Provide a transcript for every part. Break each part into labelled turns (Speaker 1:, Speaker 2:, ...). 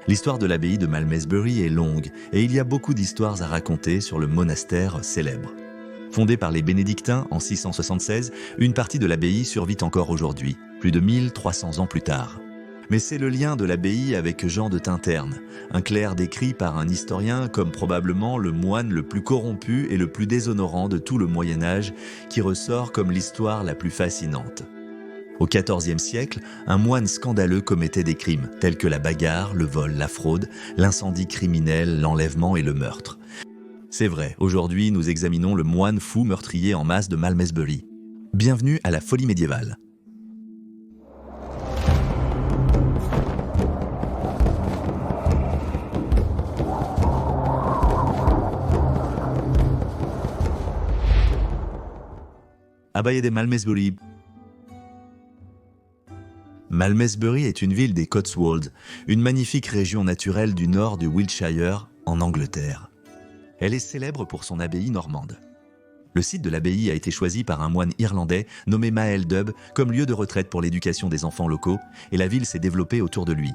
Speaker 1: L'histoire de l'abbaye de Malmesbury est longue et il y a beaucoup d'histoires à raconter sur le monastère célèbre. Fondé par les bénédictins en 676, une partie de l'abbaye survit encore aujourd'hui, plus de 1300 ans plus tard. Mais c'est le lien de l'abbaye avec Jean de Tinterne, un clerc décrit par un historien comme probablement le moine le plus corrompu et le plus déshonorant de tout le Moyen-Âge, qui ressort comme l'histoire la plus fascinante. Au XIVe siècle, un moine scandaleux commettait des crimes, tels que la bagarre, le vol, la fraude, l'incendie criminel, l'enlèvement et le meurtre. C'est vrai, aujourd'hui nous examinons le moine fou meurtrier en masse de Malmesbury. Bienvenue à la folie médiévale. Abbaye de Malmesbury. Malmesbury est une ville des Cotswolds, une magnifique région naturelle du nord du Wiltshire, en Angleterre. Elle est célèbre pour son abbaye normande. Le site de l'abbaye a été choisi par un moine irlandais nommé Mael Dubb comme lieu de retraite pour l'éducation des enfants locaux, et la ville s'est développée autour de lui.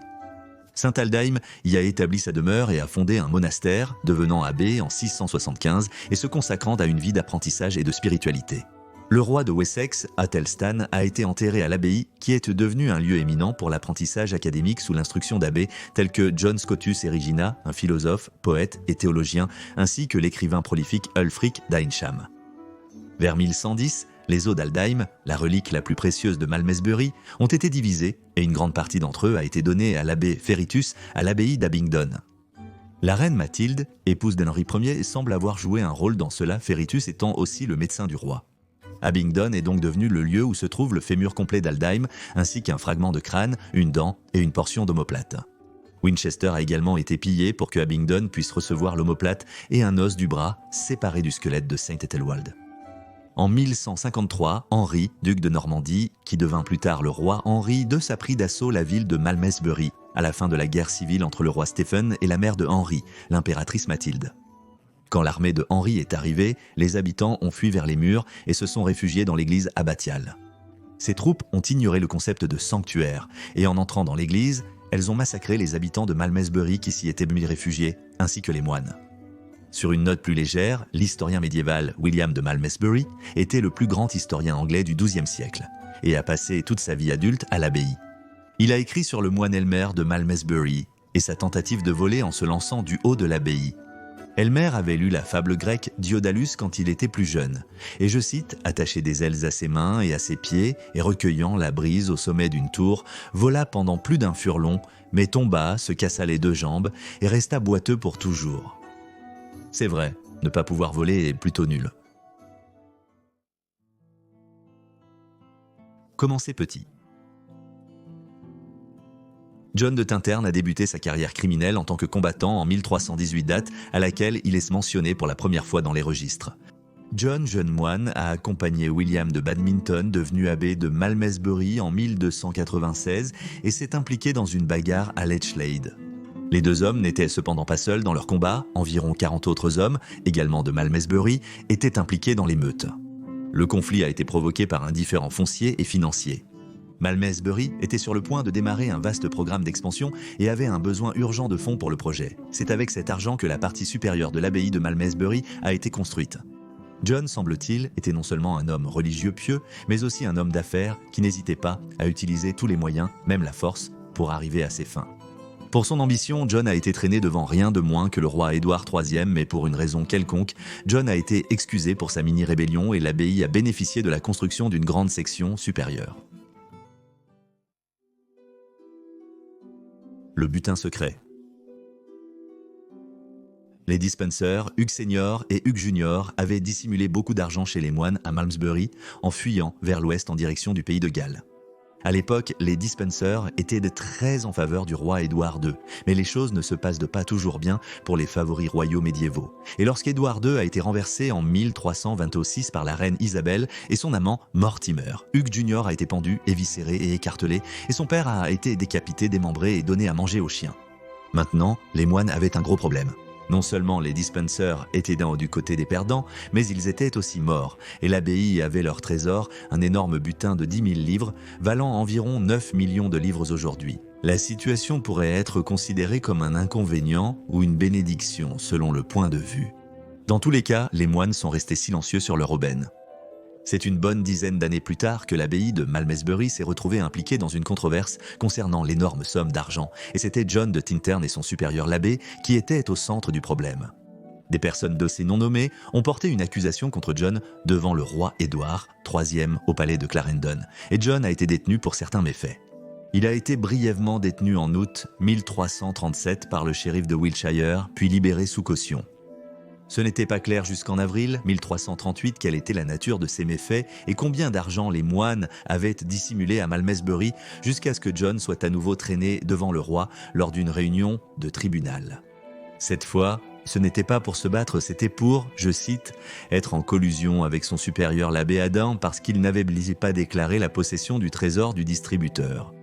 Speaker 1: Saint Aldheim y a établi sa demeure et a fondé un monastère, devenant abbé en 675 et se consacrant à une vie d'apprentissage et de spiritualité. Le roi de Wessex, Athelstan, a été enterré à l'abbaye qui est devenue un lieu éminent pour l'apprentissage académique sous l'instruction d'abbés tels que John Scotus Erigena, un philosophe, poète et théologien, ainsi que l'écrivain prolifique Ulfric d'Eynsham. Vers 1110, les eaux d'Aldheim, la relique la plus précieuse de Malmesbury, ont été divisées et une grande partie d'entre eux a été donnée à l'abbé Ferritus à l'abbaye d'Abingdon. La reine Mathilde, épouse d'Henri Ier, semble avoir joué un rôle dans cela, Ferritus étant aussi le médecin du roi. Abingdon est donc devenu le lieu où se trouve le fémur complet d'Aldheim, ainsi qu'un fragment de crâne, une dent et une portion d'omoplate. Winchester a également été pillé pour que Abingdon puisse recevoir l'omoplate et un os du bras séparé du squelette de Saint Ethelwald. En 1153, Henri, duc de Normandie, qui devint plus tard le roi Henri II, a pris d'assaut la ville de Malmesbury, à la fin de la guerre civile entre le roi Stephen et la mère de Henri, l'impératrice Mathilde. Quand l'armée de Henri est arrivée, les habitants ont fui vers les murs et se sont réfugiés dans l'église abbatiale. Ces troupes ont ignoré le concept de sanctuaire et en entrant dans l'église, elles ont massacré les habitants de Malmesbury qui s'y étaient mis réfugiés, ainsi que les moines. Sur une note plus légère, l'historien médiéval William de Malmesbury était le plus grand historien anglais du XIIe siècle et a passé toute sa vie adulte à l'abbaye. Il a écrit sur le moine Elmer de Malmesbury et sa tentative de voler en se lançant du haut de l'abbaye. Elmer avait lu la fable grecque Diodalus quand il était plus jeune, et je cite, « attaché des ailes à ses mains et à ses pieds, et recueillant la brise au sommet d'une tour, vola pendant plus d'un furlong, mais tomba, se cassa les deux jambes, et resta boiteux pour toujours. » C'est vrai, ne pas pouvoir voler est plutôt nul. Commencez petit. John de Tinterne a débuté sa carrière criminelle en tant que combattant en 1318 date, à laquelle il est mentionné pour la première fois dans les registres. John, jeune moine, a accompagné William de Badminton, devenu abbé de Malmesbury en 1296, et s'est impliqué dans une bagarre à Lechlade. Les deux hommes n'étaient cependant pas seuls dans leur combat, environ 40 autres hommes, également de Malmesbury, étaient impliqués dans l'émeute. Le conflit a été provoqué par un différend foncier et financier. Malmesbury était sur le point de démarrer un vaste programme d'expansion et avait un besoin urgent de fonds pour le projet. C'est avec cet argent que la partie supérieure de l'abbaye de Malmesbury a été construite. John, semble-t-il, était non seulement un homme religieux pieux, mais aussi un homme d'affaires qui n'hésitait pas à utiliser tous les moyens, même la force, pour arriver à ses fins. Pour son ambition, John a été traîné devant rien de moins que le roi Édouard III, mais pour une raison quelconque, John a été excusé pour sa mini-rébellion et l'abbaye a bénéficié de la construction d'une grande section supérieure. Le butin secret. Les Despenser, Hugh Senior et Hugh Junior avaient dissimulé beaucoup d'argent chez les moines à Malmesbury en fuyant vers l'ouest en direction du pays de Galles. À l'époque, les Despenser étaient très en faveur du roi Édouard II, mais les choses ne se passent pas toujours bien pour les favoris royaux médiévaux. Et lorsqu'Édouard II a été renversé en 1326 par la reine Isabelle et son amant Mortimer, Hugh Junior a été pendu, éviscéré et écartelé, et son père a été décapité, démembré et donné à manger aux chiens. Maintenant, les moines avaient un gros problème. Non seulement les Dispensers étaient du côté des perdants, mais ils étaient aussi morts, et l'abbaye avait leur trésor, un énorme butin de 10 000 livres, valant environ 9 millions de livres aujourd'hui. La situation pourrait être considérée comme un inconvénient ou une bénédiction, selon le point de vue. Dans tous les cas, les moines sont restés silencieux sur leur aubaine. C'est une bonne dizaine d'années plus tard que l'abbaye de Malmesbury s'est retrouvée impliquée dans une controverse concernant l'énorme somme d'argent, et c'était John de Tintern et son supérieur l'abbé qui étaient au centre du problème. Des personnes dossées non nommées ont porté une accusation contre John devant le roi Édouard, IIIe au palais de Clarendon, et John a été détenu pour certains méfaits. Il a été brièvement détenu en août 1337 par le shérif de Wiltshire, puis libéré sous caution. Ce n'était pas clair jusqu'en avril 1338 quelle était la nature de ces méfaits et combien d'argent les moines avaient dissimulé à Malmesbury jusqu'à ce que John soit à nouveau traîné devant le roi lors d'une réunion de tribunal. Cette fois, ce n'était pas pour se battre, c'était pour, je cite, « être en collusion avec son supérieur l'abbé Adam parce qu'il n'avait pas déclaré la possession du trésor du distributeur ».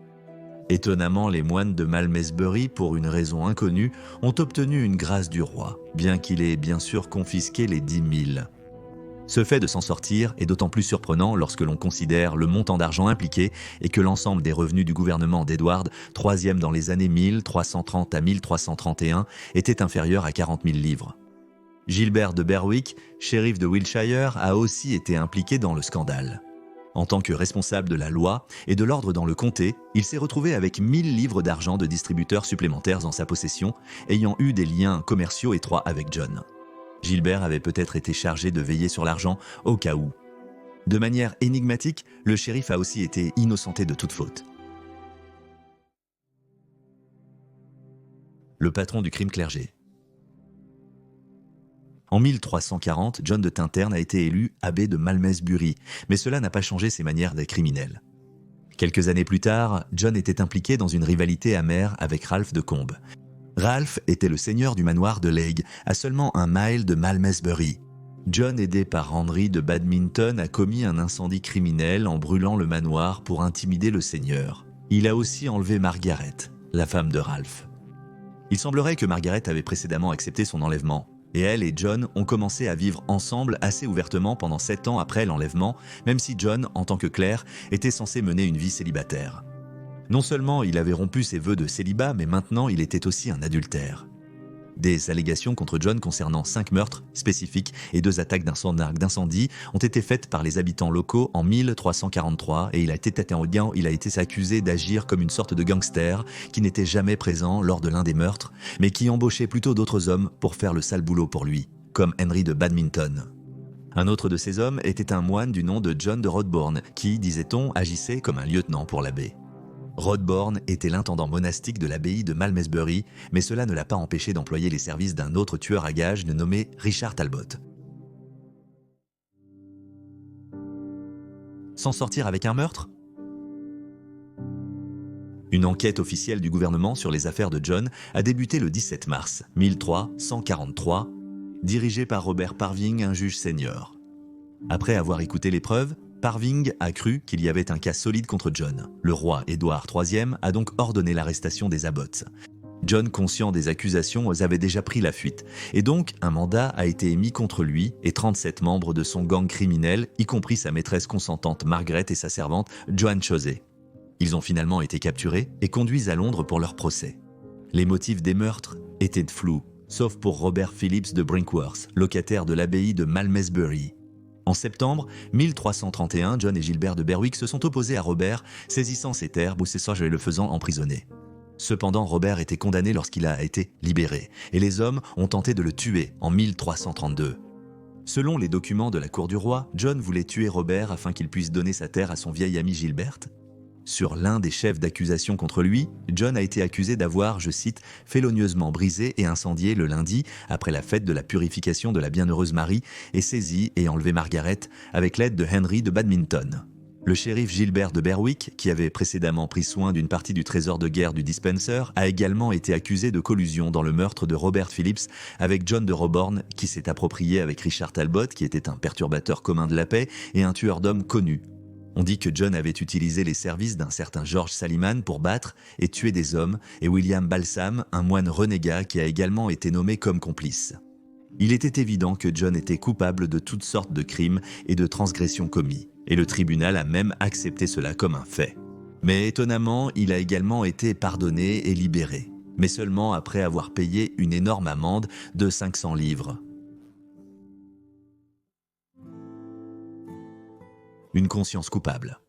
Speaker 1: Étonnamment, les moines de Malmesbury, pour une raison inconnue, ont obtenu une grâce du roi, bien qu'il ait bien sûr confisqué les 10 000. Ce fait de s'en sortir est d'autant plus surprenant lorsque l'on considère le montant d'argent impliqué et que l'ensemble des revenus du gouvernement d'Édouard, troisième dans les années 1330 à 1331, était inférieur à 40 000 livres. Gilbert de Berwick, shérif de Wiltshire, a aussi été impliqué dans le scandale. En tant que responsable de la loi et de l'ordre dans le comté, il s'est retrouvé avec 1000 livres d'argent de distributeurs supplémentaires en sa possession, ayant eu des liens commerciaux étroits avec John. Gilbert avait peut-être été chargé de veiller sur l'argent au cas où. De manière énigmatique, le shérif a aussi été innocenté de toute faute. Le patron du crime clergé. En 1340, John de Tintern a été élu abbé de Malmesbury, mais cela n'a pas changé ses manières d'être criminel. Quelques années plus tard, John était impliqué dans une rivalité amère avec Ralph de Combes. Ralph était le seigneur du manoir de Laigue, à seulement un mile de Malmesbury. John, aidé par Henry de Badminton, a commis un incendie criminel en brûlant le manoir pour intimider le seigneur. Il a aussi enlevé Margaret, la femme de Ralph. Il semblerait que Margaret avait précédemment accepté son enlèvement, et elle et John ont commencé à vivre ensemble assez ouvertement pendant 7 ans après l'enlèvement, même si John, en tant que clerc, était censé mener une vie célibataire. Non seulement il avait rompu ses vœux de célibat, mais maintenant il était aussi un adultère. Des allégations contre John concernant 5 meurtres spécifiques et 2 attaques d'incendie ont été faites par les habitants locaux en 1343 et il a été accusé d'agir comme une sorte de gangster qui n'était jamais présent lors de l'un des meurtres, mais qui embauchait plutôt d'autres hommes pour faire le sale boulot pour lui, comme Henry de Badminton. Un autre de ces hommes était un moine du nom de John de Rodbourne qui, disait-on, agissait comme un lieutenant pour l'abbé. Rodbourne était l'intendant monastique de l'abbaye de Malmesbury, mais cela ne l'a pas empêché d'employer les services d'un autre tueur à gages nommé Richard Talbot. S'en sortir avec un meurtre ? Une enquête officielle du gouvernement sur les affaires de John a débuté le 17 mars 1343, dirigée par Robert Parving, un juge senior. Après avoir écouté les preuves, Parving a cru qu'il y avait un cas solide contre John. Le roi Édouard IIIe a donc ordonné l'arrestation des abbots. John, conscient des accusations, avait déjà pris la fuite, et donc un mandat a été émis contre lui et 37 membres de son gang criminel, y compris sa maîtresse consentante Margaret et sa servante Joan Chosey. Ils ont finalement été capturés et conduits à Londres pour leur procès. Les motifs des meurtres étaient flous, sauf pour Robert Phillips de Brinkworth, locataire de l'abbaye de Malmesbury. En septembre 1331, John et Gilbert de Berwick se sont opposés à Robert, saisissant ses terres, et le faisant emprisonner. Cependant, Robert était condamné lorsqu'il a été libéré, et les hommes ont tenté de le tuer en 1332. Selon les documents de la cour du roi, John voulait tuer Robert afin qu'il puisse donner sa terre à son vieil ami Gilbert. Sur l'un des chefs d'accusation contre lui, John a été accusé d'avoir, je cite, « félonieusement brisé et incendié le lundi, après la fête de la purification de la bienheureuse Marie, et saisi et enlevé Margaret avec l'aide de Henry de Badminton ». Le shérif Gilbert de Berwick, qui avait précédemment pris soin d'une partie du trésor de guerre du Dispenser, a également été accusé de collusion dans le meurtre de Robert Phillips avec John de Roborne, qui s'est approprié avec Richard Talbot, qui était un perturbateur commun de la paix et un tueur d'hommes connu. On dit que John avait utilisé les services d'un certain George Saliman pour battre et tuer des hommes, et William Balsam, un moine renégat qui a également été nommé comme complice. Il était évident que John était coupable de toutes sortes de crimes et de transgressions commis, et le tribunal a même accepté cela comme un fait. Mais étonnamment, il a également été pardonné et libéré, mais seulement après avoir payé une énorme amende de 500 livres. Une conscience coupable.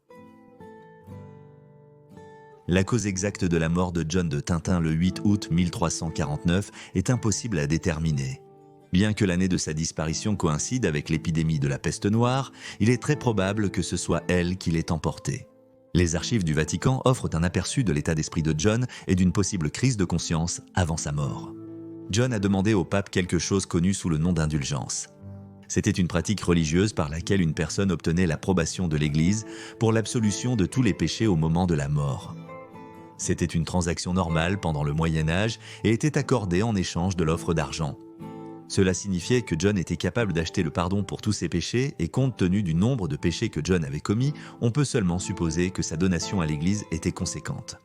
Speaker 1: La cause exacte de la mort de John de Tintin le 8 août 1349 est impossible à déterminer. Bien que l'année de sa disparition coïncide avec l'épidémie de la peste noire, il est très probable que ce soit elle qui l'ait emporté. Les archives du Vatican offrent un aperçu de l'état d'esprit de John et d'une possible crise de conscience avant sa mort. John a demandé au pape quelque chose connu sous le nom d'indulgence. C'était une pratique religieuse par laquelle une personne obtenait l'approbation de l'Église pour l'absolution de tous les péchés au moment de la mort. C'était une transaction normale pendant le Moyen Âge et était accordée en échange de l'offre d'argent. Cela signifiait que John était capable d'acheter le pardon pour tous ses péchés et compte tenu du nombre de péchés que John avait commis, on peut seulement supposer que sa donation à l'Église était conséquente.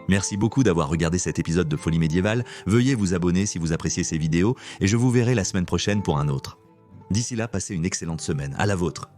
Speaker 1: Merci beaucoup d'avoir regardé cet épisode de Folie médiévale. Veuillez vous abonner si vous appréciez ces vidéos et je vous verrai la semaine prochaine pour un autre. D'ici là, passez une excellente semaine. À la vôtre.